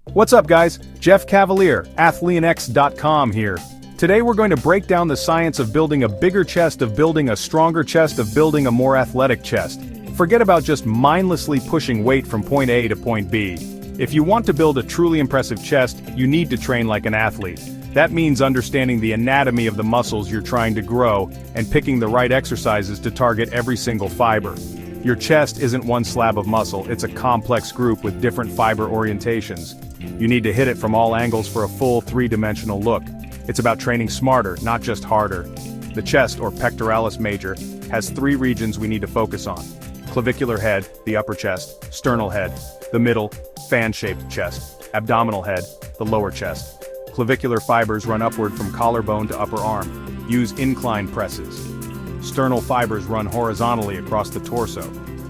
What's up guys, Jeff Cavalier, AthleanX.com here. Today we're going to break down the science of building a bigger chest, of building a stronger chest, of building a more athletic chest. Forget about just mindlessly pushing weight from point A to point B. If you want to build a truly impressive chest, you need to train like an athlete. That means understanding the anatomy of the muscles you're trying to grow and picking the right exercises to target every single fiber. Your chest isn't one slab of muscle, it's a complex group with different fiber orientations. You need to hit it from all angles for a full three-dimensional look. It's about training smarter, not just harder. The chest, or pectoralis major, has three regions we need to focus on. Clavicular head, the upper chest, sternal head, the middle, fan-shaped chest, abdominal head, the lower chest. Clavicular fibers run upward from collarbone to upper arm. Use incline presses. Sternal fibers run horizontally across the torso.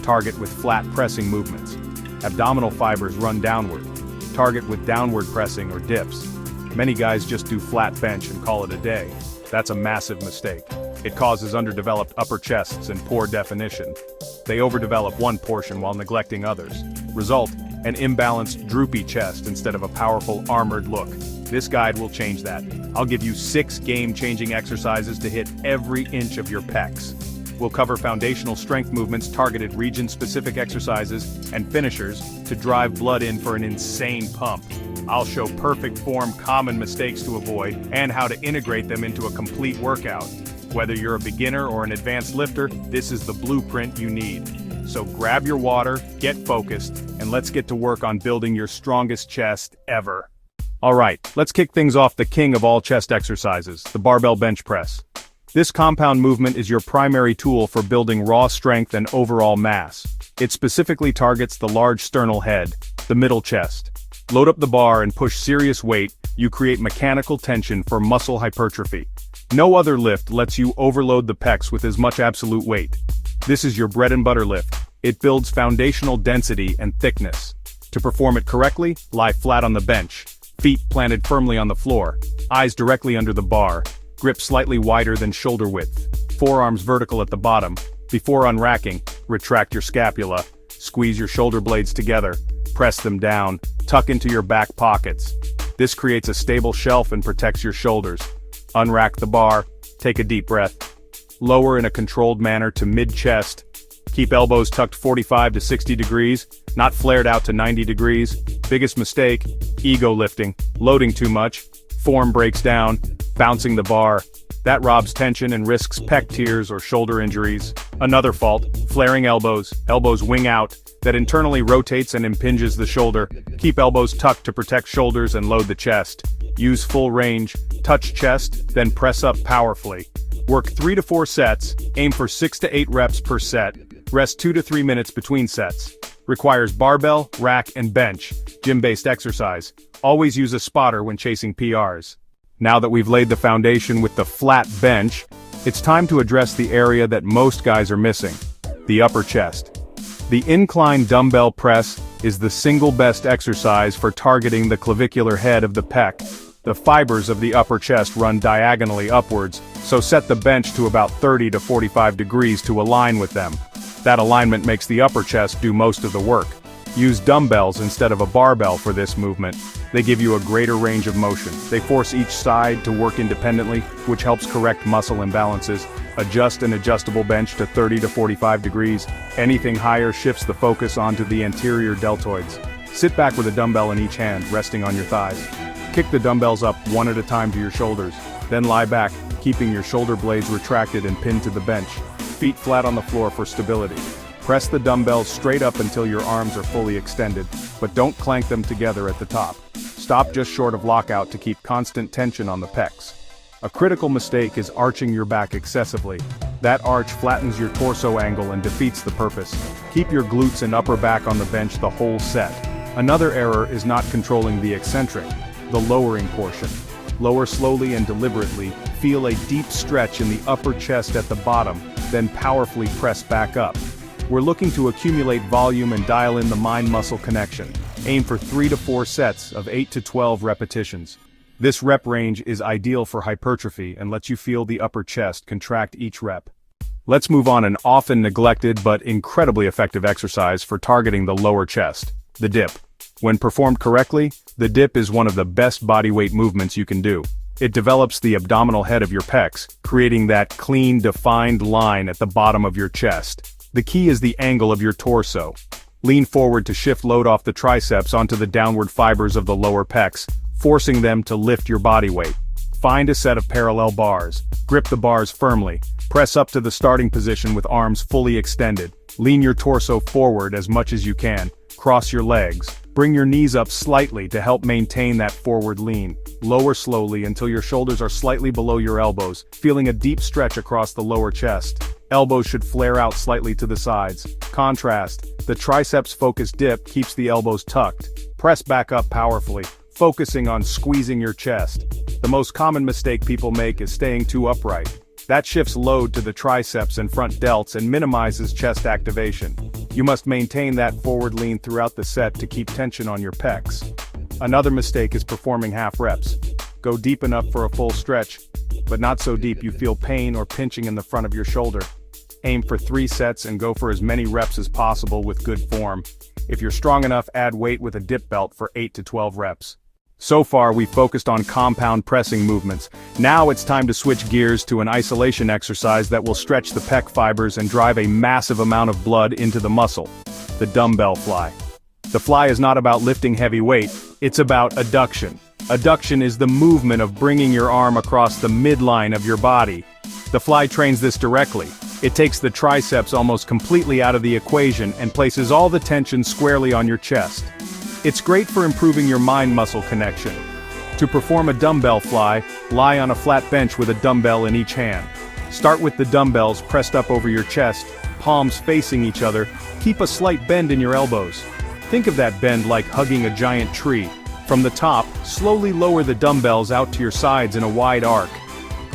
Target with flat pressing movements. Abdominal fibers run downward. Target with downward pressing or dips. Many guys just do flat bench and call it a day. That's a massive mistake. It causes underdeveloped upper chests and poor definition. They overdevelop one portion while neglecting others. Result, an imbalanced, droopy chest instead of a powerful, armored look. This guide will change that. I'll give you 6 game-changing exercises to hit every inch of your pecs. We'll cover foundational strength movements, targeted region-specific exercises, and finishers to drive blood in for an insane pump. I'll show perfect form, common mistakes to avoid, and how to integrate them into a complete workout. Whether you're a beginner or an advanced lifter, this is the blueprint you need. So grab your water, get focused, and let's get to work on building your strongest chest ever. Alright, let's kick things off the king of all chest exercises, the barbell bench press. This compound movement is your primary tool for building raw strength and overall mass. It specifically targets the large sternal head, the middle chest. Load up the bar and push serious weight, you create mechanical tension for muscle hypertrophy. No other lift lets you overload the pecs with as much absolute weight. This is your bread and butter lift. It builds foundational density and thickness. To perform it correctly, lie flat on the bench. Feet planted firmly on the floor, eyes directly under the bar, grip slightly wider than shoulder width, forearms vertical at the bottom. Before unracking, retract your scapula, squeeze your shoulder blades together, press them down, tuck into your back pockets. This creates a stable shelf and protects your shoulders. Unrack the bar, take a deep breath. Lower in a controlled manner to mid-chest. Keep elbows tucked 45 to 60 degrees, not flared out to 90 degrees. Biggest mistake, ego lifting, loading too much, form breaks down, bouncing the bar. That robs tension and risks pec tears or shoulder injuries. Another fault, flaring elbows, elbows wing out, that internally rotates and impinges the shoulder. Keep elbows tucked to protect shoulders and load the chest. Use full range, touch chest, then press up powerfully. Work 3 to 4 sets, aim for 6 to 8 reps per set. Rest 2 to 3 minutes between sets. Requires barbell, rack, and bench. Gym-based exercise. Always use a spotter when chasing PRs. Now that we've laid the foundation with the flat bench, it's time to address the area that most guys are missing. The upper chest. The incline dumbbell press is the single best exercise for targeting the clavicular head of the pec. The fibers of the upper chest run diagonally upwards, so set the bench to about 30 to 45 degrees to align with them. That alignment makes the upper chest do most of the work. Use dumbbells instead of a barbell for this movement. They give you a greater range of motion. They force each side to work independently, which helps correct muscle imbalances. Adjust an adjustable bench to 30 to 45 degrees. Anything higher shifts the focus onto the anterior deltoids. Sit back with a dumbbell in each hand, resting on your thighs. Kick the dumbbells up one at a time to your shoulders. Then lie back, keeping your shoulder blades retracted and pinned to the bench. Feet flat on the floor for stability. Press the dumbbells straight up until your arms are fully extended, but don't clank them together at the top. Stop just short of lockout to keep constant tension on the pecs. A critical mistake is arching your back excessively. That arch flattens your torso angle and defeats the purpose. Keep your glutes and upper back on the bench the whole set. Another error is not controlling the eccentric, the lowering portion. Lower slowly and deliberately, feel a deep stretch in the upper chest at the bottom, then powerfully press back up. We're looking to accumulate volume and dial in the mind-muscle connection. Aim for 3 to 4 sets of 8 to 12 repetitions. This rep range is ideal for hypertrophy and lets you feel the upper chest contract each rep. Let's move on an often neglected but incredibly effective exercise for targeting the lower chest, the dip. When performed correctly, the dip is one of the best bodyweight movements you can do. It develops the abdominal head of your pecs, creating that clean, defined line at the bottom of your chest. The key is the angle of your torso. Lean forward to shift load off the triceps onto the downward fibers of the lower pecs, forcing them to lift your body weight. Find a set of parallel bars. Grip the bars firmly. Press up to the starting position with arms fully extended. Lean your torso forward as much as you can. Cross your legs. Bring your knees up slightly to help maintain that forward lean. Lower slowly until your shoulders are slightly below your elbows, feeling a deep stretch across the lower chest. Elbows should flare out slightly to the sides. Contrast. The triceps-focused dip keeps the elbows tucked. Press back up powerfully, focusing on squeezing your chest. The most common mistake people make is staying too upright. That shifts load to the triceps and front delts and minimizes chest activation. You must maintain that forward lean throughout the set to keep tension on your pecs. Another mistake is performing half reps. Go deep enough for a full stretch, but not so deep you feel pain or pinching in the front of your shoulder. Aim for 3 sets and go for as many reps as possible with good form. If you're strong enough, add weight with a dip belt for 8 to 12 reps. So far, we focused on compound pressing movements. Now it's time to switch gears to an isolation exercise that will stretch the pec fibers and drive a massive amount of blood into the muscle. The dumbbell fly. The fly is not about lifting heavy weight, it's about adduction. Adduction is the movement of bringing your arm across the midline of your body. The fly trains this directly. It takes the triceps almost completely out of the equation and places all the tension squarely on your chest. It's great for improving your mind-muscle connection. To perform a dumbbell fly, lie on a flat bench with a dumbbell in each hand. Start with the dumbbells pressed up over your chest, palms facing each other. Keep a slight bend in your elbows. Think of that bend like hugging a giant tree. From the top, slowly lower the dumbbells out to your sides in a wide arc.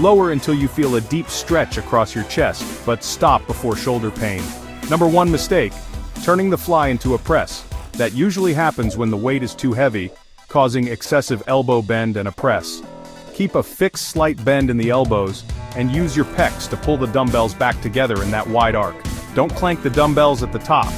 Lower until you feel a deep stretch across your chest, but stop before shoulder pain. Number 1 mistake: turning the fly into a press. That usually happens when the weight is too heavy, causing excessive elbow bend and a press. Keep a fixed slight bend in the elbows, and use your pecs to pull the dumbbells back together in that wide arc. Don't clank the dumbbells at the top.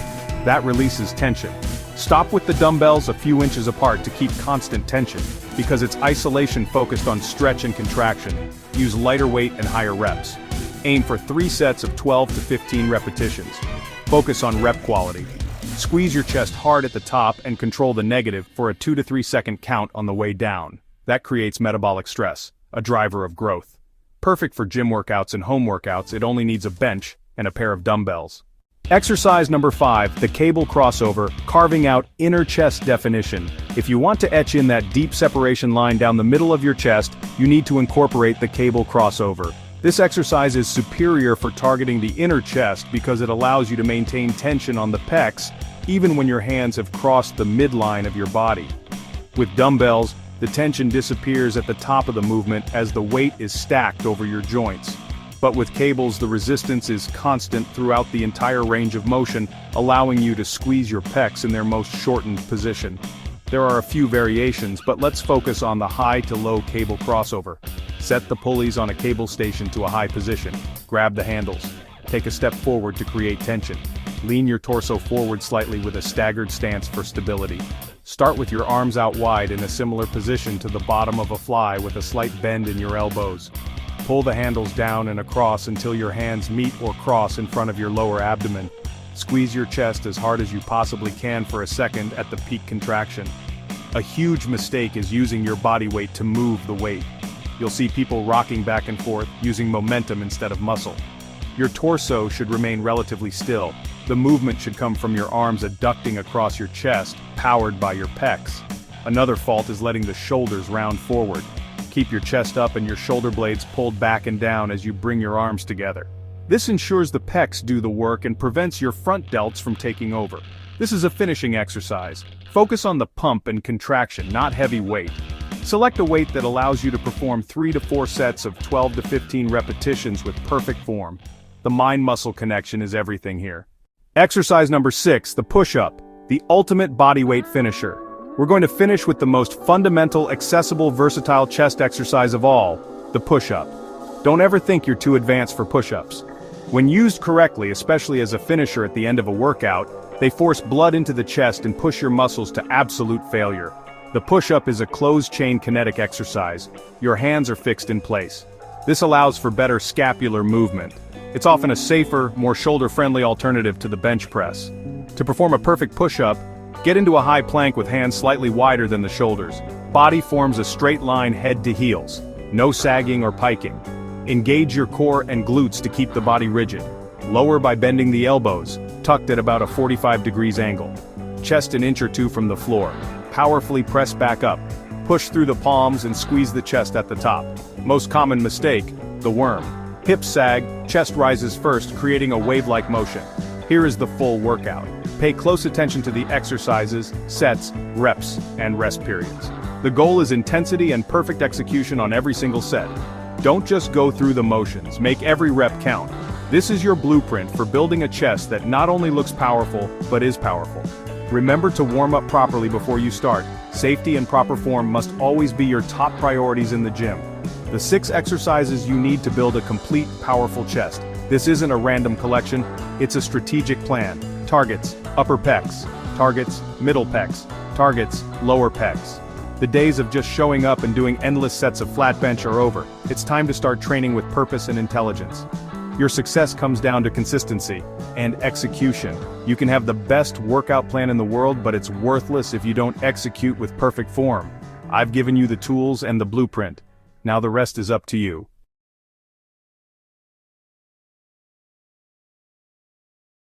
That releases tension. Stop with the dumbbells a few inches apart to keep constant tension, because it's isolation focused on stretch and contraction. Use lighter weight and higher reps. Aim for 3 sets of 12 to 15 repetitions. Focus on rep quality. Squeeze your chest hard at the top and control the negative for a 2 to 3 second count on the way down. That creates metabolic stress, a driver of growth. Perfect for gym workouts and home workouts. It only needs a bench and a pair of dumbbells. Exercise number 5, the cable crossover, carving out inner chest definition. If you want to etch in that deep separation line down the middle of your chest, you need to incorporate the cable crossover. This exercise is superior for targeting the inner chest because it allows you to maintain tension on the pecs, even when your hands have crossed the midline of your body. With dumbbells, the tension disappears at the top of the movement as the weight is stacked over your joints. But with cables, the resistance is constant throughout the entire range of motion, allowing you to squeeze your pecs in their most shortened position. There are a few variations, but let's focus on the high to low cable crossover. Set the pulleys on a cable station to a high position. Grab the handles. Take a step forward to create tension. Lean your torso forward slightly with a staggered stance for stability. Start with your arms out wide in a similar position to the bottom of a fly with a slight bend in your elbows. Pull the handles down and across until your hands meet or cross in front of your lower abdomen. Squeeze your chest as hard as you possibly can for a second at the peak contraction. A huge mistake is using your body weight to move the weight. You'll see people rocking back and forth, using momentum instead of muscle. Your torso should remain relatively still. The movement should come from your arms adducting across your chest, powered by your pecs. Another fault is letting the shoulders round forward. Keep your chest up and your shoulder blades pulled back and down as you bring your arms together. This ensures the pecs do the work and prevents your front delts from taking over. This is a finishing exercise. Focus on the pump and contraction, not heavy weight. Select a weight that allows you to perform 3 to 4 sets of 12 to 15 repetitions with perfect form. The mind-muscle connection is everything here. Exercise number 6, the push-up, the ultimate bodyweight finisher. We're going to finish with the most fundamental, accessible, versatile chest exercise of all, the push-up. Don't ever think you're too advanced for push-ups. When used correctly, especially as a finisher at the end of a workout, They force blood into the chest and push your muscles to absolute failure. The push-up is a closed-chain kinetic exercise. Your hands are fixed in place. This allows for better scapular movement. It's often a safer, more shoulder-friendly alternative to the bench press. To perform a perfect push-up, get into a high plank with hands slightly wider than the shoulders. Body forms a straight line head to heels. No sagging or piking. Engage your core and glutes to keep the body rigid. Lower by bending the elbows, tucked at about a 45 degrees angle. Chest an inch or two from the floor. Powerfully press back up. Push through the palms and squeeze the chest at the top. Most common mistake, the worm. Hips sag, chest rises first, creating a wave-like motion. Here is the full workout. Pay close attention to the exercises, sets, reps, and rest periods. The goal is intensity and perfect execution on every single set. Don't just go through the motions, make every rep count. This is your blueprint for building a chest that not only looks powerful, but is powerful. Remember to warm up properly before you start. Safety and proper form must always be your top priorities in the gym. The 6 exercises you need to build a complete, powerful chest. This isn't a random collection, it's a strategic plan. Targets, upper pecs. Targets, middle pecs. Targets, lower pecs. The days of just showing up and doing endless sets of flat bench are over. It's time to start training with purpose and intelligence. Your success comes down to consistency and execution. You can have the best workout plan in the world, but it's worthless if you don't execute with perfect form. I've given you the tools and the blueprint. Now the rest is up to you.